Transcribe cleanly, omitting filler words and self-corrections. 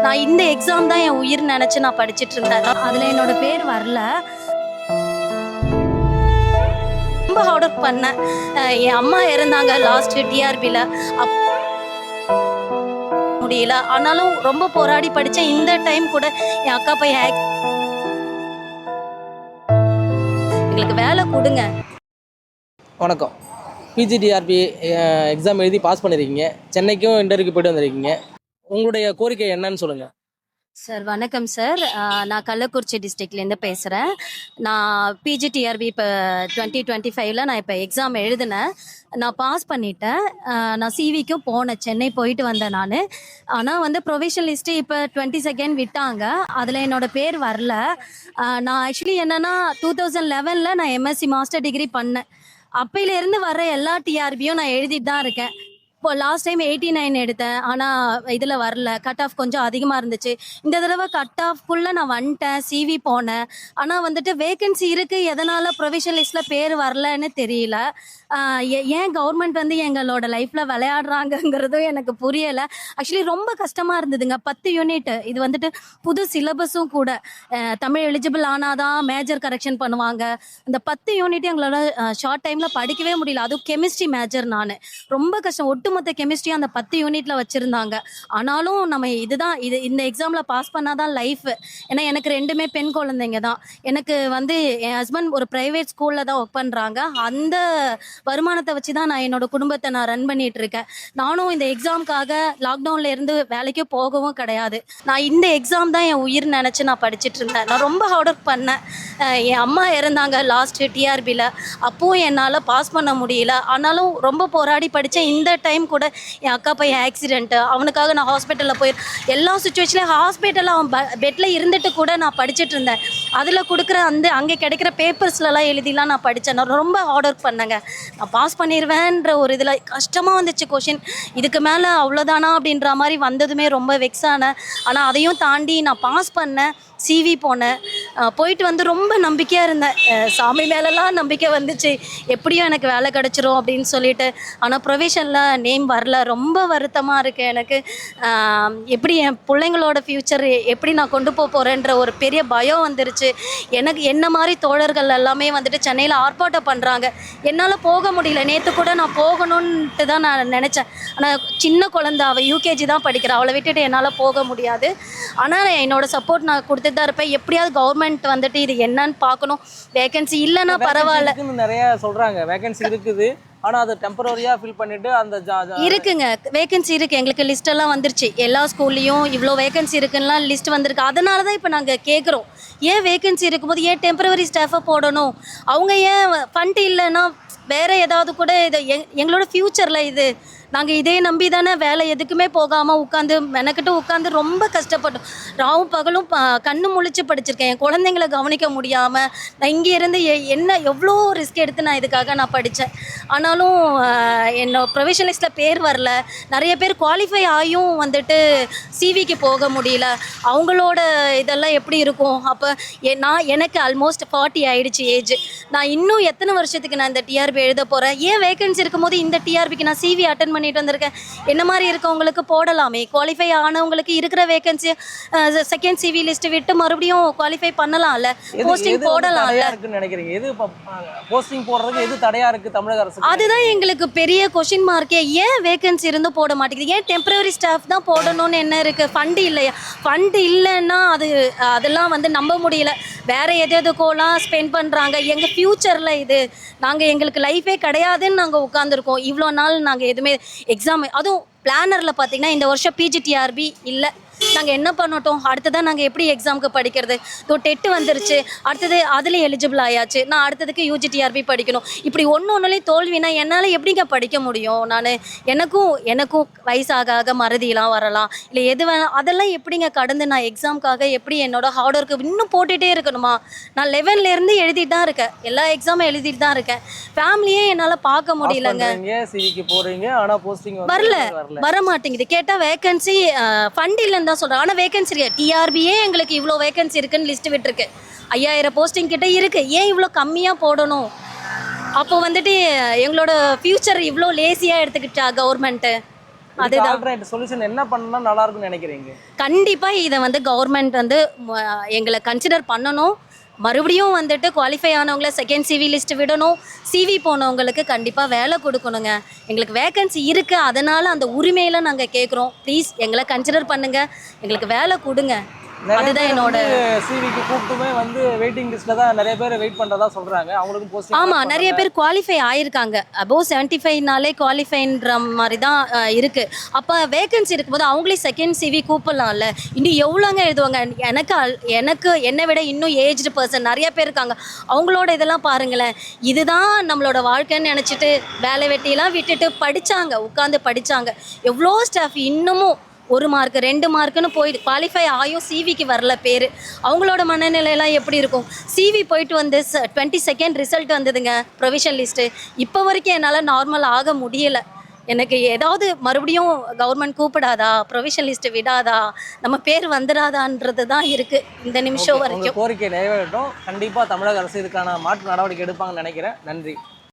நான் இந்த எக்ஸாம் தான் என் உயிர் நினைச்சு நான் படிச்சிட்டு இருந்தேன். அதுல என்னோட பேர் வரல. ரொம்ப ஹார்ட் ஒர்க் பண்ணேன். என் அம்மா இருந்தாங்க லாஸ்ட் டிஆர்பியில் முடியல. ஆனாலும் ரொம்ப போராடி படித்தேன். இந்த டைம் கூட என் அக்கா பையன் எங்களுக்கு வேலை கொடுங்க. வணக்கம். பிஜிடிஆர்பி எக்ஸாம் எழுதி பாஸ் பண்ணியிருக்கீங்க. சென்னைக்கும் இன்டர்வியூக்கு போய்ட்டு வந்திருக்கீங்க. உங்களுடைய கோரிக்கை என்னன்னு சொல்லுங்கள். சார் வணக்கம் சார். நான் கள்ளக்குறிச்சி டிஸ்ட்ரிக்ட்லேருந்து பேசுகிறேன். நான் பிஜிடிஆர்பி இப்போ 2025 நான் இப்போ எக்ஸாம் எழுதினேன். நான் பாஸ் பண்ணிட்டேன். நான் சிவிக்கும் போனேன், சென்னை போயிட்டு வந்தேன் நான். ஆனால் வந்து ப்ரொவிஷனல் லிஸ்ட்டு இப்போ 22 விட்டாங்க. அதில் என்னோடய பேர் வரல. நான் ஆக்சுவலி என்னென்னா 2011 நான் எம்எஸ்சி மாஸ்டர் டிகிரி பண்ணேன். அப்பையிலேருந்து வர எல்லா டிஆர்பியும் நான் எழுதிட்டு தான் இருக்கேன். இப்போ லாஸ்ட் டைம் 89 எடுத்தேன். ஆனால் இதில் வரல, கட் ஆஃப் கொஞ்சம் அதிகமாக இருந்துச்சு. இந்த தடவை கட் ஆஃப்குள்ளே நான் வந்துட்டேன், சிவி போனேன். ஆனால் வந்துட்டு வேக்கன்சி இருக்குது, எதனால் ப்ரொவிஷனல் லிஸ்ட்டில் பேர் வரலன்னு தெரியல. ஏன் கவர்மெண்ட் வந்து எங்களோட லைஃப்பில் விளையாடுறாங்கங்கிறதும் எனக்கு புரியலை. ஆக்சுவலி ரொம்ப கஷ்டமாக இருந்ததுங்க. 10 யூனிட் இது வந்துட்டு புது சிலபஸும் கூட. தமிழ் எலிஜிபிள் ஆனாதான் மேஜர் கரெக்ஷன் பண்ணுவாங்க. இந்த 10 யூனிட் எங்களோட ஷார்ட் டைமில் படிக்கவே முடியல. அதுவும் கெமிஸ்ட்ரி மேஜர். நான் ரொம்ப கஷ்டம். ஒட்டுமொத்த கெமிஸ்ட்ரி அந்த 10 யூனிட்ல வச்சிருந்தாங்க. ஆனாலும் நம்ம இந்த எக்ஸாம்ல பாஸ் பண்ணாதான் லைஃப். ஏன்னா எனக்கு 2மே பெண் குழந்தைங்க தான். எனக்கு வந்து என் ஹஸ்பண்ட் ஒரு பிரைவேட் ஸ்கூல்ல தான் ஒர்க் பண்றாங்க. அந்த வருமானத்தை வச்சு தான் நான் என்னோட குடும்பத்தை நான் ரன் பண்ணிட்டு இருக்கேன். நானும் இந்த எக்ஸாம்காக லாக்டவுன்ல இருந்து வேலைக்கு போகவும் கிடையாது. நான் இந்த எக்ஸாம் தான் என் உயிர் நினைச்சு நான் படிச்சுட்டு இருந்தேன். நான் ரொம்ப ஹார்ட் ஒர்க் பண்ணேன். என் அம்மா இருந்தாங்க லாஸ்ட் டிஆர்பியில். அப்போவும் என்னால் பாஸ் பண்ண முடியல. ஆனாலும் ரொம்ப போராடி படித்தேன். இந்த டைம் கூட என் அக்கா பையன் ஆக்சிடென்ட்டு, அவனுக்காக நான் ஹாஸ்பிட்டலில் எல்லா சுச்சுவேஷன்லையும் ஹாஸ்பிட்டலில் அவன் பெட்டில் இருந்துட்டு கூட நான் படிச்சுட்டு இருந்தேன். அதில் கொடுக்குற அங்கே கிடைக்கிற பேப்பர்ஸ்லலாம் எழுதிலாம் நான் படித்தேன். நான் ரொம்ப ஹார்ட் ஒர்க் பண்ணேங்க. நான் பாஸ் பண்ணிடுவேன்ற ஒரு இதில் கஷ்டமாக வந்துச்சு கொஷின். இதுக்கு மேலே அவ்வளோதானா அப்படின்ற மாதிரி வந்ததுமே ரொம்ப வெக்ஸ் ஆனேன். ஆனால் அதையும் தாண்டி நான் பாஸ் பண்ணேன், சிவி போனேன். போயிட்டு வந்து ரொம்ப நம்பிக்கையாக இருந்தேன். சாமி மேலெலாம் நம்பிக்கை வந்துச்சு, எப்படியும் எனக்கு வேலை கிடச்சிரும் அப்படின்னு சொல்லிட்டு. ஆனால் ப்ரொவிஷனில் நேம் வரல. ரொம்ப வருத்தமாக இருக்குது எனக்கு. எப்படி என் பிள்ளைங்களோட ஃப்யூச்சர் எப்படி நான் கொண்டு போகிறேன்ற ஒரு பெரிய பயம் வந்துருச்சு எனக்கு. என்ன மாதிரி தோழர்கள் எல்லாமே வந்துட்டு சென்னையில் ஆர்ப்பாட்டம் பண்ணுறாங்க. என்னால் போக முடியல. நேற்று கூட நான் போகணுன்ட்டு தான் நான் நினச்சேன். ஆனால் சின்ன குழந்தை, அவள் யூகேஜி தான் படிக்கிறேன். அவளை விட்டுட்டு என்னால் போக முடியாது. ஆனால் என்னோடய சப்போர்ட் நான் கொடுத்துட்டு தான் இருப்பேன். எப்படியாவது கவர்மெண்ட் வந்துட்டு இது என்னன்னு பார்க்கணும். வேகன்சி இல்லைன்னா பரவாயில்ல. நிறைய சொல்கிறாங்க வேகன்சி இருக்குது, ஆனால் அதை டெம்பரரியாக ஃபில் பண்ணிவிட்டு அந்த இருக்குங்க. வேகன்சி இருக்குது. எங்களுக்கு லிஸ்ட்டெல்லாம் வந்துருச்சு. எல்லா ஸ்கூல்லையும் இவ்வளோ வேகன்சி இருக்குன்னா லிஸ்ட் வந்திருக்கு. அதனால தான் இப்போ நாங்கள் கேட்குறோம், ஏன் வேகன்சி இருக்கும்போது ஏன் டெம்பரவரி ஸ்டாஃபை போடணும்? அவங்க ஏன் ஃபண்ட் இல்லைன்னா வேறு ஏதாவது கூட இதை எங்களோட ஃப்யூச்சரில் இது நாங்கள் இதே நம்பி தானே வேலை எதுக்குமே போகாமல் உட்காந்து மெனக்கிட்டு உட்காந்து ரொம்ப கஷ்டப்பட்டோம். ராவும் பகலும் கண்ணு முழிச்சு படிச்சிருக்கேன். என் குழந்தைங்களை கவனிக்க முடியாமல் நான் இங்கே இருந்து எவ்வளோ ரிஸ்க் எடுத்து நான் இதுக்காக நான் படித்தேன். ஆனாலும் என்னோட ப்ரொவிஷனலிஸ்ட்டில் பேர் வரல. நிறைய பேர் குவாலிஃபை ஆகியும் வந்துட்டு சிவிக்கு போக முடியல. அவங்களோட இதெல்லாம் எப்படி இருக்கும்? அப்போ எனக்கு ஆல்மோஸ்ட் 40 ஆகிடுச்சு ஏஜ். நான் இன்னும் எத்தனை வருஷத்துக்கு நான் இந்த டிஆர்பி எழுத போகிறேன்? ஏன் வேகன்சி இருக்கும் போது இந்த டிஆர்பிக்கு நான் சிவி அட்டன் பண்ணிட்டு வந்திருக்கேன். என்ன மாதிரி இருக்கவங்களுக்கு போடலாமே. குவாலிஃபை ஆனவங்களுக்கு இருக்கிற வேகன்சி செகண்ட் சிவி லிஸ்ட் விட்டு மறுபடியும் குவாலிஃபை பண்ணலாம்ல, போஸ்டிங் போடலாம்ல. நினைக்கிறீங்க எது போஸ்டிங் போடுறதுக்கு எது தடையா இருக்கு தமிழக அரசு? அதுதான் எங்களுக்கு பெரிய கொஸ்டின் மார்க்கே. ஏன் வேகன்சி இருந்து போட மாட்டேங்குது? ஏன் டெம்பரரி ஸ்டாஃப் தான் போடணும்னு என்ன இருக்கு? ஃபண்டு இல்லையா? ஃபண்டு இல்லைன்னா அதெல்லாம் வந்து நம்ப முடியல. வேற எதுக்கோலாம் ஸ்பெண்ட் பண்ணுறாங்க. எங்கள் ஃப்யூச்சரில் இது நாங்கள் எங்களுக்கு லைஃபே கிடையாதுன்னு நாங்கள் உட்காந்துருக்கோம். இவ்வளோ நாள் நாங்கள் எதுவுமே எக்ஸாம், அதுவும் பிளானரில் பார்த்தீங்கன்னா இந்த வருஷம் பிஜிடிஆர்பி இல்லை. நாங்கள் என்ன பண்ணட்டும்? அடுத்ததான் நாங்கள் எப்படி எக்ஸாமுக்கு படிக்கிறது? டெட்டு வந்துருச்சு, அடுத்தது அதில் எலிஜிபிள் ஆயாச்சு. நான் அடுத்ததுக்கு யூஜிடிஆர்பி படிக்கணும். இப்படி ஒன்றுலையும் தோல்வினா என்னால் எப்படிங்க படிக்க முடியும்? எனக்கும் வயசாக ஆக மறதியெலாம் வரலாம், இல்லை எது வேணால். அதெல்லாம் எப்படிங்க கடந்து நான் எக்ஸாமுக்காக எப்படி என்னோட ஹார்ட் ஒர்க்கு இன்னும் போட்டுகிட்டே இருக்கணுமா? நான் 11லேருந்து எழுதிட்டு தான் இருக்கேன். எல்லா எக்ஸாமும் எழுதிட்டு தான் இருக்கேன். ஃபேமிலியே என்னால் பார்க்க முடியலங்க. வர மாட்டேங்குது. கேட்டால் வேகன்சி ஃபண்ட் இல்லைன்னு தான் சொல்கிறேன். ஆனால் வேகன்சி இருக்கு. டிஆர்பியே எங்களுக்கு இவ்வளோ வேகன்சி இருக்குன்னு லிஸ்ட் விட்டுருக்கு. 5000 போஸ்டிங் கிட்ட இருக்குது. ஏன் இவ்வளோ கம்மியாக போடணும்? அப்போ வந்துட்டு எங்களோட ஃப்யூச்சர் இவ்வளோ லேசியாக எடுத்துக்கிட்டா கவர்மெண்ட்டு. அதுதான். ஆல்டர்னேட் சொல்யூஷன் என்ன பண்ணா நல்லா இருக்கும்னு நினைக்கிறீங்க? கண்டிப்பா இதை வந்து கவர்மெண்ட் வந்து எங்களை கன்சிடர் பண்ணணும். மறுபடியும் வந்துட்டு குவாலிஃபை ஆனவங்கள செகண்ட் சிவி லிஸ்ட் விடணும். சிவி போனவங்களுக்கு கண்டிப்பாக வேலை கொடுக்கணுங்க. எங்களுக்கு வேகன்சி இருக்குது, அதனால் அந்த உரிமையில நாங்கள் கேட்குறோம். ப்ளீஸ் எங்களை கன்சிடர் பண்ணுங்கள், எங்களுக்கு வேலை கொடுங்க. அதுதான் என்னோட. சிவிக்கு கூப்பிட்டுமே வந்து வெயிட்டிங் லிஸ்ட்ல தான் நிறைய பேர் வெயிட் பண்றதா சொல்றாங்க. அவங்களுக்கும் போஸ்டிங். ஆமாம், நிறைய பேர் குவாலிஃபை ஆயிருக்காங்க. அபோவ் 75நாலே குவாலிஃபைன்ற மாதிரி தான் இருக்குது. அப்போ வேகன்சி இருக்கும்போது அவங்களே செகண்ட் சிவி கூப்பிடலாம்ல. இன்னும் எவ்வளோங்க எழுதுவாங்க? எனக்கு என்னை விட இன்னும் ஏஜ்டு பர்சன் நிறைய பேர் இருக்காங்க. அவங்களோட இதெல்லாம் பாருங்களேன். இதுதான் நம்மளோட வாழ்க்கைன்னு நினச்சிட்டு வேலை வெட்டியெல்லாம் விட்டுட்டு படித்தாங்க, உட்காந்து படித்தாங்க. எவ்வளோ ஸ்டாஃப் இன்னமும் 1 மார்க் 2 மார்க்குன்னு போயிட்டு குவாலிஃபை ஆயும் சிவிக்கு வரல பேர். அவங்களோட மனநிலையெல்லாம் எப்படி இருக்கும்? சிவி போயிட்டு வந்து 22nd ரிசல்ட் வந்ததுங்க, ப்ரொவிஷன் லிஸ்ட்டு. இப்போ வரைக்கும் என்னால் நார்மல் ஆக முடியலை. எனக்கு ஏதாவது மறுபடியும் கவர்மெண்ட் கூப்பிடாதா, ப்ரொவிஷன் லிஸ்ட்டு விடாதா, நம்ம பேர் வந்துடாதான்றது தான் இருக்குது இந்த நிமிஷம் வரைக்கும். கோரிக்கை நிறைவேறட்டும். கண்டிப்பாக தமிழக அரசு இதுக்கான மாற்று நடவடிக்கை எடுப்பாங்கன்னு நினைக்கிறேன். நன்றி.